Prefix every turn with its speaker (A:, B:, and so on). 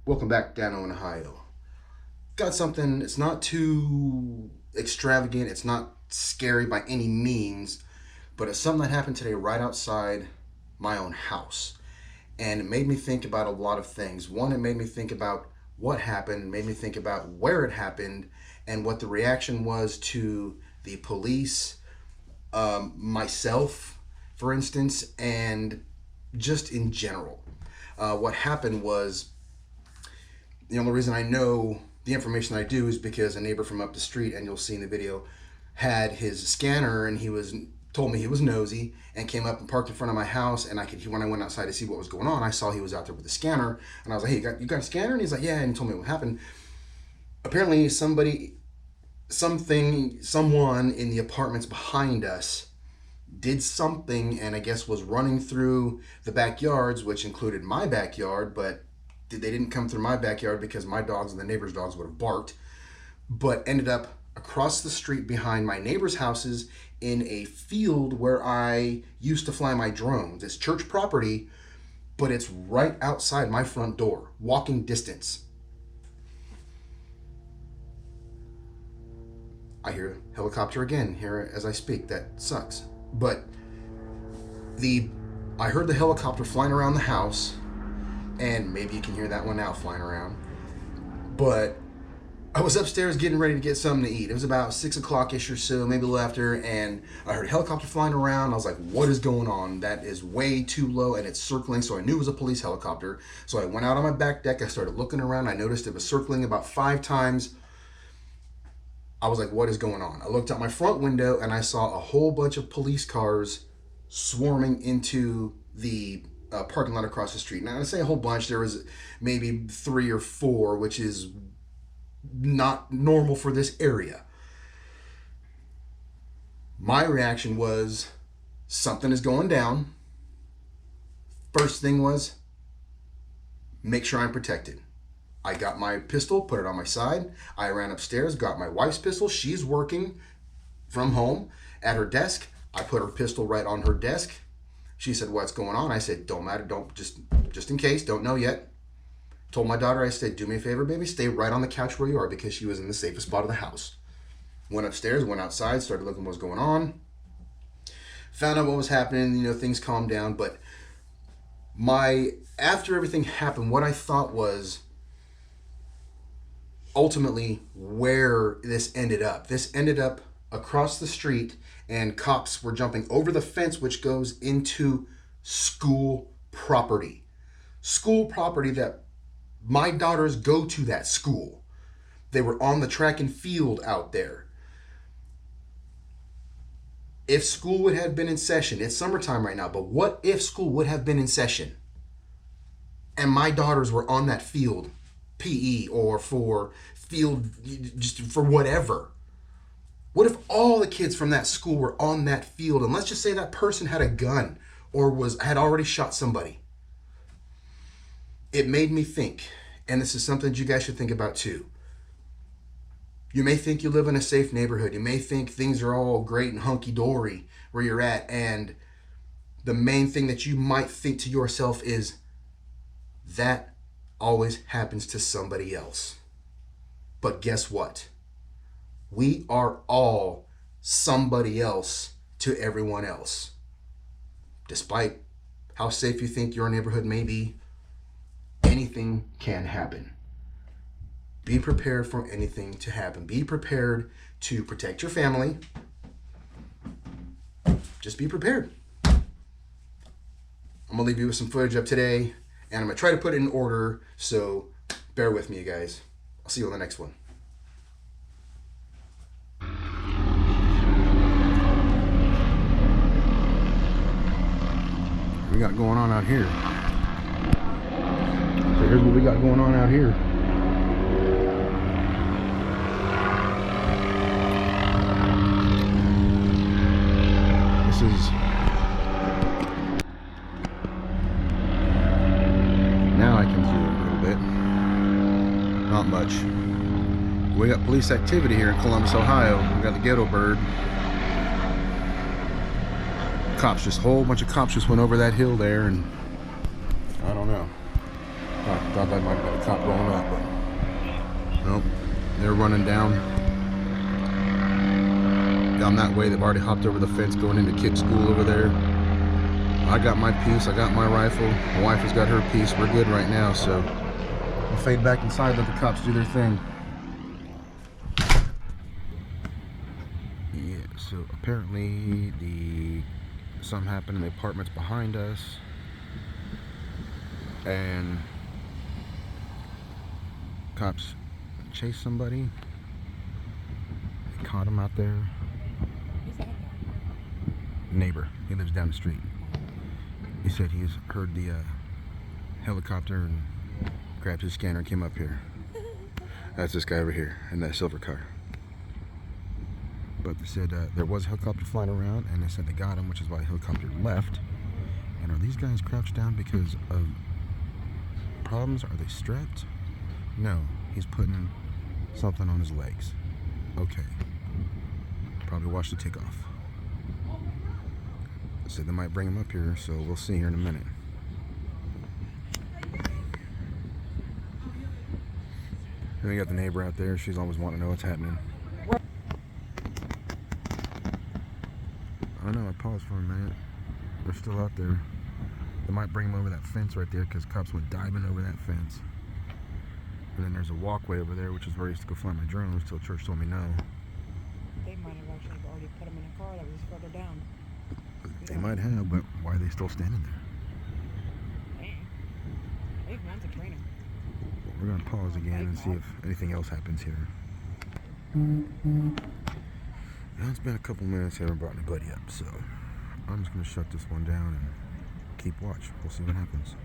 A: Welcome back, Dano in Ohio. Got something, it's not too extravagant, it's not scary by any means, but it's something that happened today right outside my own house. And it made me think about a lot of things. One, it made me think about what happened, it made me think about where it happened, and what the reaction was to the police, myself, for instance, and just in general. What happened was the only reason I know the information I do is because a neighbor from up the street, and you'll see in the video, had his scanner, and he was told me he was nosy and came up and parked in front of my house. And when I went outside to see what was going on, I saw he was out there with the scanner, and I was like, "Hey, you got a scanner?" And he's like, "Yeah," and he told me what happened. Apparently, someone in the apartments behind us did something, and I guess was running through the backyards, which included my backyard, but they didn't come through my backyard because my dogs and the neighbors' dogs would have barked, but ended up across the street behind my neighbors' houses in a field where I used to fly my drones. It's church property, but it's right outside my front door, walking distance. I hear a helicopter again here as I speak. That sucks. But I heard the helicopter flying around the house, and maybe you can hear that one now flying around. But I was upstairs getting ready to get something to eat. It was about 6 o'clock-ish or so, maybe a little after, and I heard a helicopter flying around. I was like, what is going on? That is way too low, and it's circling, so I knew it was a police helicopter. So I went out on my back deck. I started looking around. I noticed it was circling about 5 times. I was like, what is going on? I looked out my front window, and I saw a whole bunch of police cars swarming into the parking lot across the street. Now, I say a whole bunch. There was maybe 3 or 4, which is not normal for this area. My reaction was, something is going down. First thing was, make sure I'm protected. I got my pistol, put it on my side. I ran upstairs, got my wife's pistol. She's working from home at her desk. I put her pistol right on her desk. She said, what's going on? I said, don't matter, don't, just in case, don't know yet. Told my daughter, I said, do me a favor, baby, stay right on the couch where you are, because she was in the safest spot of the house. Went upstairs, went outside, started looking what was going on. Found out what was happening, things calmed down. But after everything happened, what I thought was ultimately where this ended up. This ended up across the street, and cops were jumping over the fence, which goes into school property. School property that my daughters go to that school. They were on the track and field out there. If school would have been in session, it's summertime right now, but what if school would have been in session and my daughters were on that field, PE or for field, just for whatever? What if all the kids from that school were on that field, and let's just say that person had a gun or had already shot somebody? It made me think, and this is something you guys should think about too. You may think you live in a safe neighborhood. You may think things are all great and hunky-dory where you're at, and the main thing that you might think to yourself is, that always happens to somebody else. But guess what? We are all somebody else to everyone else. Despite how safe you think your neighborhood may be, anything can happen. Be prepared for anything to happen. Be prepared to protect your family. Just be prepared. I'm gonna leave you with some footage up today, and I'm gonna try to put it in order, so bear with me, you guys. I'll see you on the next one. What we got going on out here? So here's what we got going on out here. This is, now I can zoom a little bit. Not much. We got police activity here in Columbus, Ohio. We got the ghetto bird. A whole bunch of cops just went over that hill there, and I don't know. Thought thought that might have been a cop rolling up, but nope. They're running down that way. They've already hopped over the fence going into kids' school over there. I got my piece. I got my rifle. My wife has got her piece. We're good right now, so I'll fade back inside, let the cops do their thing. Yeah, so apparently something happened in the apartments behind us, and cops chased somebody. They caught him out there. Neighbor, he lives down the street. He said he's heard the helicopter and grabbed his scanner and came up here. That's this guy over here in that silver car. But they said there was a helicopter flying around, and they said they got him, which is why the helicopter left. And are these guys crouched down because of problems? Are they strapped? No, he's putting something on his legs. Okay. Probably watch the takeoff. Said they might bring him up here, so we'll see here in a minute. And we got the neighbor out there. She's always wanting to know what's happening. I know, I paused for a minute. They're still out there. They might bring him over that fence right there because cops went diving over that fence. And then there's a walkway over there, which is where I used to go fly my drones till church told me no.
B: They might have actually already put him in a car that was further down.
A: They might have, but why are they still standing there?
B: Dang. They want to train him.
A: We're going to pause again and see if anything else happens here. Yeah, it's been a couple minutes. I haven't brought anybody up, so I'm just going to shut this one down and keep watch. We'll see what happens.